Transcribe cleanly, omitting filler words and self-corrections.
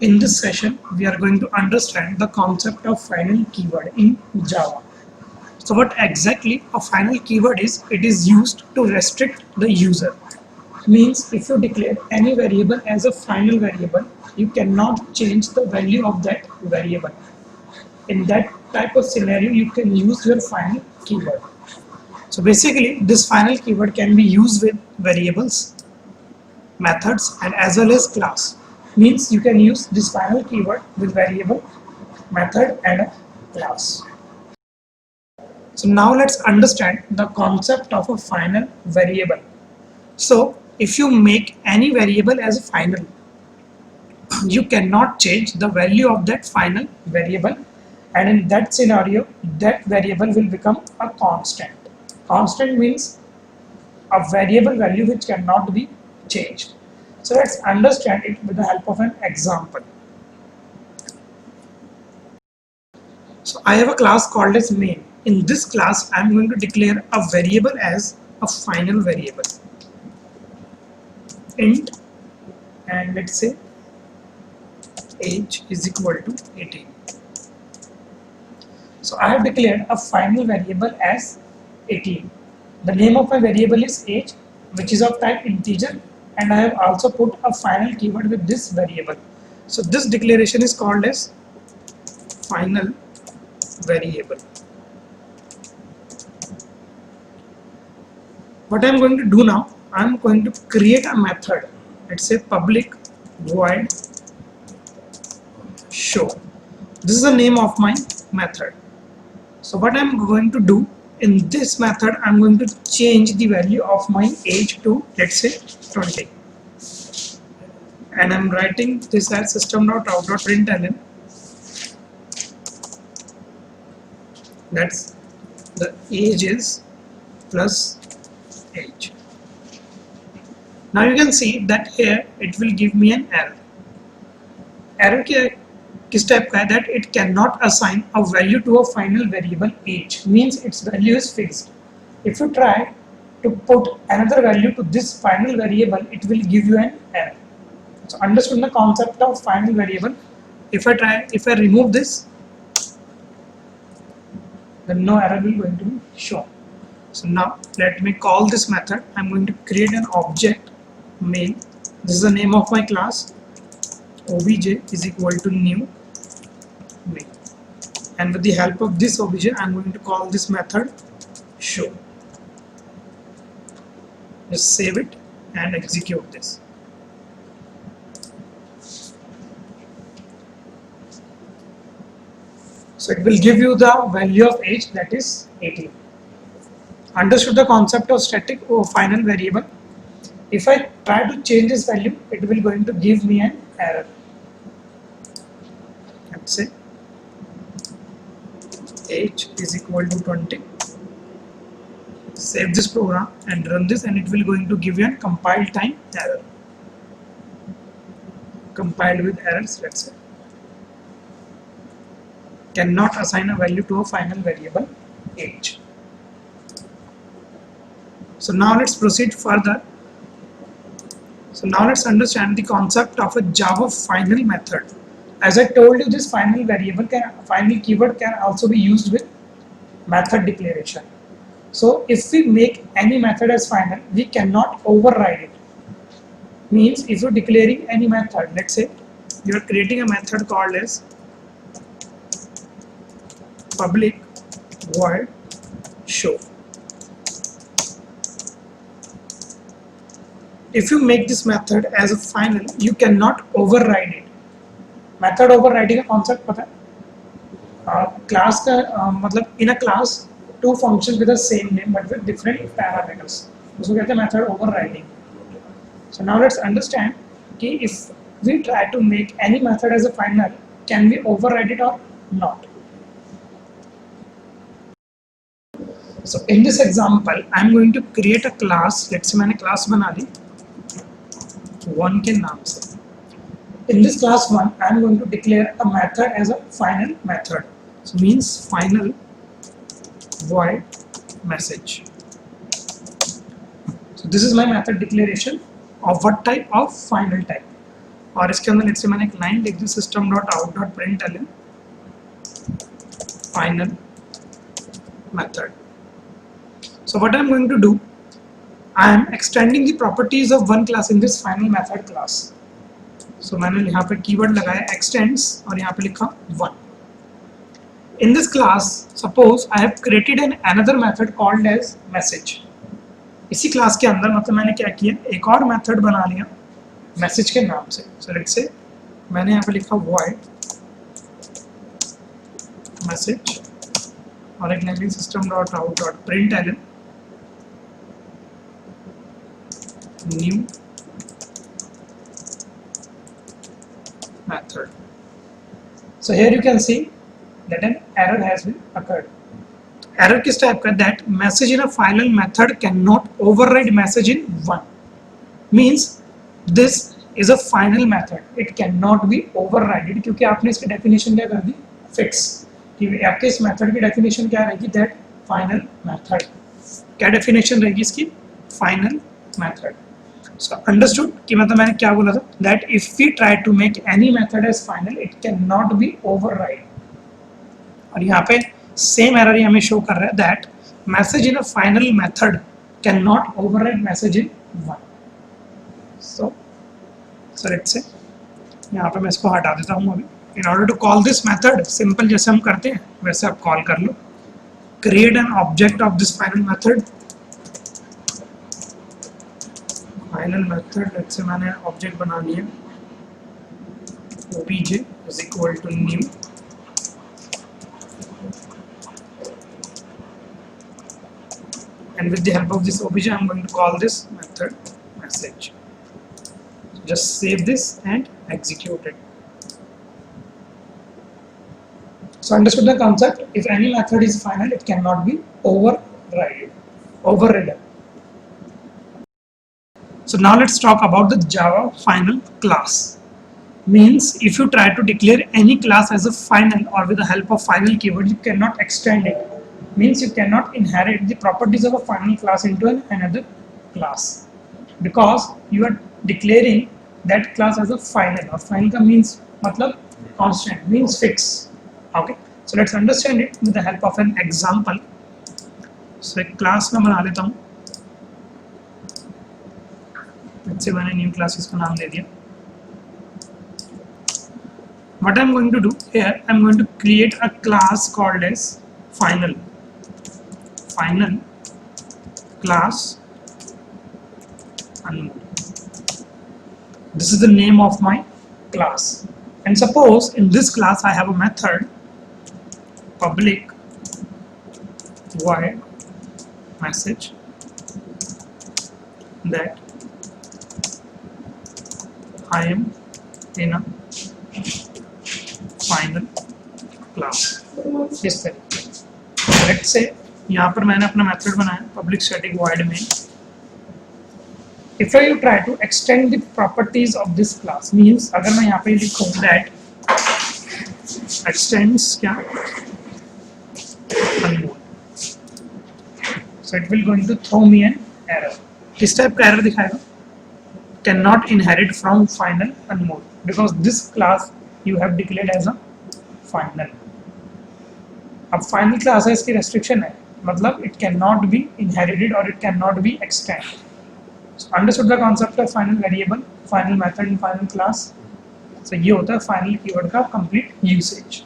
In this session, we are going to understand the concept of final keyword in Java. So what exactly a final keyword is? It is used to restrict the user. Means if you declare any variable as a final variable, you cannot change the value of that variable. In that type of scenario, you can use your final keyword. So basically, this final keyword can be used with variables, methods, and as well as class. Means you can use this final keyword with variable, method, and a class. So now let's understand the concept of a final variable. So if you make any variable as a final, you cannot change the value of that final variable, and in that scenario that variable will become a constant. Constant means a variable value which cannot be changed. So let's understand it with the help of an example. So I have a class called as main. In this class I am going to declare a variable as a final variable, int, and let's say age is equal to 18. So I have declared a final variable as 18. The name of my variable is age, which is of type integer, and I have also put a final keyword with this variable. So this declaration is called as final variable. What I am going to do now, I am going to create a method. Let's say public void show. This is the name of my method. So what I am going to do in this method, I am going to change the value of my age to, let's say, 20. And I am writing this as system.out.println. That's the age is plus age. Now you can see that here it will give me an error. Error किस type का है that it cannot assign a value to a final variable age, means its value is fixed. If you try to put another value to this final variable, it will give you an error. So understand the concept of final variable. If I remove this, then no error will going to be shown. So now let me call this method. I'm going to create an object main. This is the name of my class. Obj is equal to new main, and with the help of this obj I'm going to call this method show. Just save it and execute this. So it will give you the value of age, that is 18. Understood the concept of static or final variable? If I try to change this value, it will going to give me an error. Let's say age is equal to 20. Save this program and run this, and it will going to give you a compile time error. Compiled with errors, let's say. Cannot assign a value to a final variable age. So now let's proceed further. So now let's understand the concept of a Java final method. As I told you, this final keyword can also be used with method declaration. So if we make any method as final, we cannot override it. Means if you're declaring any method, let's say you're creating a method called as public void show. If you make this method as a final, you cannot override it. Method overriding का concept पता है? Class का मतलब in a class two function with the same name but with different parameters, उसको कहते हैं method overriding. So now let's understand कि if we try to make any method as a final, can we override it or not? So in this example I am going to create a class. Let's say मैंने class बना दी 1 के नाम से. In this class 1, I am going to declare a method as a final method. So means final void message. So this is my method declaration of what type? Of final type. और इसके अंदर let's say मैंने एक line लिख the system dot out dot println final method. So what I'm going to do, I am extending the properties of one class in this final method class. So मैंने यहाँ पे keyword लगाया extends और यहाँ पे लिखा one. In this class, suppose I have created another method called as message. इसी class के अंदर मतलब मैंने क्या किया, एक और मेथड बना लिया मैसेज के नाम से. So let's say मैंने यहाँ पे लिखा void message और एक line system dot out dot println new method. So here you can see that an error has been occurred. Error किस टाइप का, that message in a final method cannot override message in one. Means this is a final method. It cannot be overridden क्योंकि आपने इसकी definition क्या कर दी, fix. कि आपके इस मेथड की डेफिनेशन क्या रहेगी, दैट फाइनल मेथड. क्या डेफिनेशन रहेगी इसकी, फाइनल मेथड. सो अंडरस्टूड कि मतलब मैंने क्या बोला था, that if we try to make any method as final it can not be override. और यहाँ पे सेम एरर ही हमें शो कर रहा है, that message in a final method can not override message in one. So let's say यहाँ पे मैं इसको हटा देता हूँ अभी. In order to call this method, simple जैसे हम करते हैं वैसे आप कॉल कर लो. Create an object of this final method. Final method, let's say मैंने object बना लिया. obj is equal to new. And with the help of this obj, I'm going to call this method message. Just save this and execute it. So understood the concept. If any method is final, it cannot be overridden. So now let's talk about the Java final class. Means if you try to declare any class as a final or with the help of final keyword, you cannot extend it. Means you cannot inherit the properties of a final class into another class because you are declaring that class as a final. Or final का means मतलब constant, means fix. Okay, so let's understand it with the help of an example. So एक class मैं बना लेता हूँ. let's say मैंने new class इसको नाम दे दिया. What I'm going to do here, I'm going to create a class called as final class unmode. This is the name of my class. And suppose in this class I have a method public void message that I am in a final class. इस तरीके. Let's say यहाँ पर मैंने अपना method बनाया public static void main. If I try to extend the properties of this class, means अगर मैं यहाँ पे लिखूँ that extends क्या unmode, so it will going to throw me an error. किस टाइप का error दिखाएगा, cannot inherit from final unmode because this class you have declared as a final. अब final class है, इसकी restriction है, मतलब it cannot be inherited or it cannot be extended. So understood the concept of final variable, final method and final class. So ये होता है final keyword का complete usage.